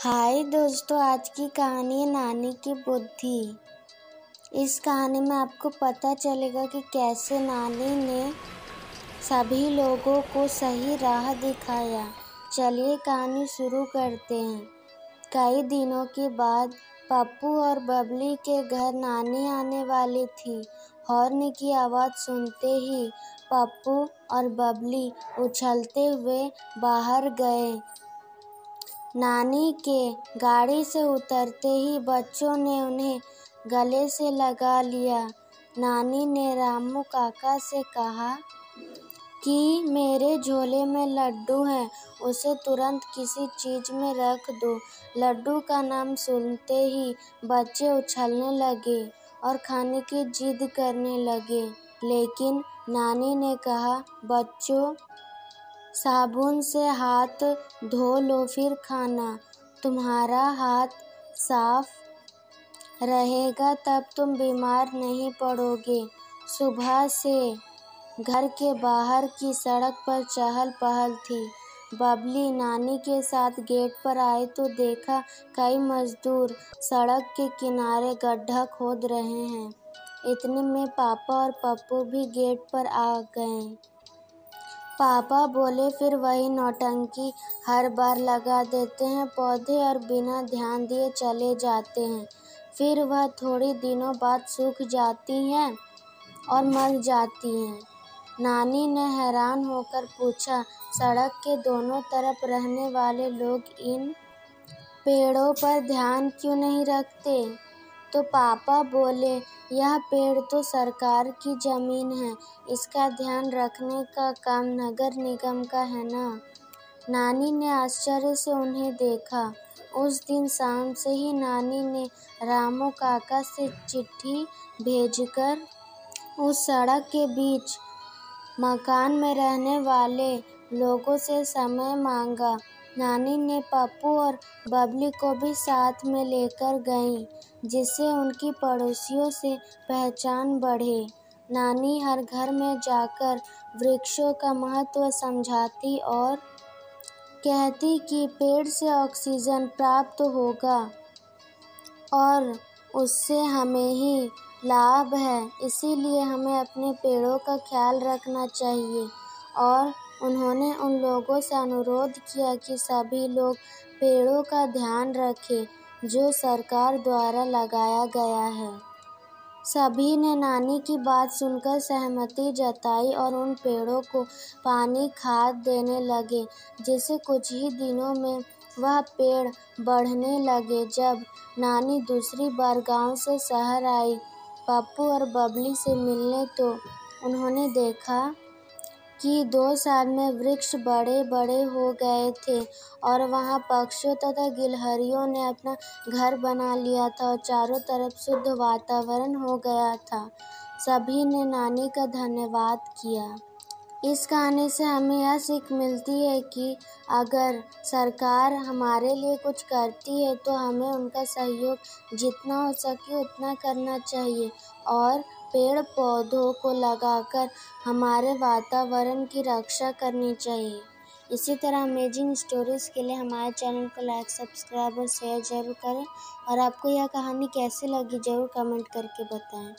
हाय दोस्तों, आज की कहानी है नानी की बुद्धि। इस कहानी में आपको पता चलेगा कि कैसे नानी ने सभी लोगों को सही राह दिखाया। चलिए कहानी शुरू करते हैं। कई दिनों के बाद पप्पू और बबली के घर नानी आने वाली थी। हॉर्न की आवाज़ सुनते ही पप्पू और बबली उछलते हुए बाहर गए। नानी के गाड़ी से उतरते ही बच्चों ने उन्हें गले से लगा लिया। नानी ने रामू काका से कहा कि मेरे झोले में लड्डू है, उसे तुरंत किसी चीज़ में रख दो। लड्डू का नाम सुनते ही बच्चे उछलने लगे और खाने की जिद करने लगे। लेकिन नानी ने कहा, बच्चों, साबुन से हाथ धो लो फिर खाना। तुम्हारा हाथ साफ रहेगा तब तुम बीमार नहीं पड़ोगे। सुबह से घर के बाहर की सड़क पर चहल पहल थी। बबली नानी के साथ गेट पर आए तो देखा कई मजदूर सड़क के किनारे गड्ढा खोद रहे हैं। इतने में पापा और पप्पू भी गेट पर आ गए। पापा बोले, फिर वही नौटंकी हर बार लगा देते हैं पौधे और बिना ध्यान दिए चले जाते हैं। फिर वह थोड़ी दिनों बाद सूख जाती हैं और मर जाती हैं। नानी ने हैरान होकर पूछा, सड़क के दोनों तरफ रहने वाले लोग इन पेड़ों पर ध्यान क्यों नहीं रखते? तो पापा बोले, यह पेड़ तो सरकार की जमीन है, इसका ध्यान रखने का काम नगर निगम का है ना। नानी ने आश्चर्य से उन्हें देखा। उस दिन शाम से ही नानी ने रामू काका से चिट्ठी भेजकर उस सड़क के बीच मकान में रहने वाले लोगों से समय मांगा। नानी ने पप्पू और बबली को भी साथ में लेकर गईं, जिससे उनकी पड़ोसियों से पहचान बढ़े। नानी हर घर में जाकर वृक्षों का महत्व समझाती और कहती कि पेड़ से ऑक्सीजन प्राप्त होगा और उससे हमें ही लाभ है, इसीलिए हमें अपने पेड़ों का ख्याल रखना चाहिए। और उन्होंने उन लोगों से अनुरोध किया कि सभी लोग पेड़ों का ध्यान रखें जो सरकार द्वारा लगाया गया है। सभी ने नानी की बात सुनकर सहमति जताई और उन पेड़ों को पानी खाद देने लगे, जिससे कुछ ही दिनों में वह पेड़ बढ़ने लगे। जब नानी दूसरी बार गांव से शहर आई पप्पू और बबली से मिलने तो उन्होंने देखा कि 2 साल में वृक्ष बड़े बड़े हो गए थे और वहाँ पक्षियों तथा गिलहरियों ने अपना घर बना लिया था और चारों तरफ शुद्ध वातावरण हो गया था। सभी ने नानी का धन्यवाद किया। इस कहानी से हमें यह सीख मिलती है कि अगर सरकार हमारे लिए कुछ करती है तो हमें उनका सहयोग जितना हो सके उतना करना चाहिए और पेड़ पौधों को लगाकर हमारे वातावरण की रक्षा करनी चाहिए। इसी तरह अमेजिंग स्टोरीज़ के लिए हमारे चैनल को लाइक, सब्सक्राइब और शेयर ज़रूर करें। और आपको यह कहानी कैसी लगी ज़रूर कमेंट करके बताएं।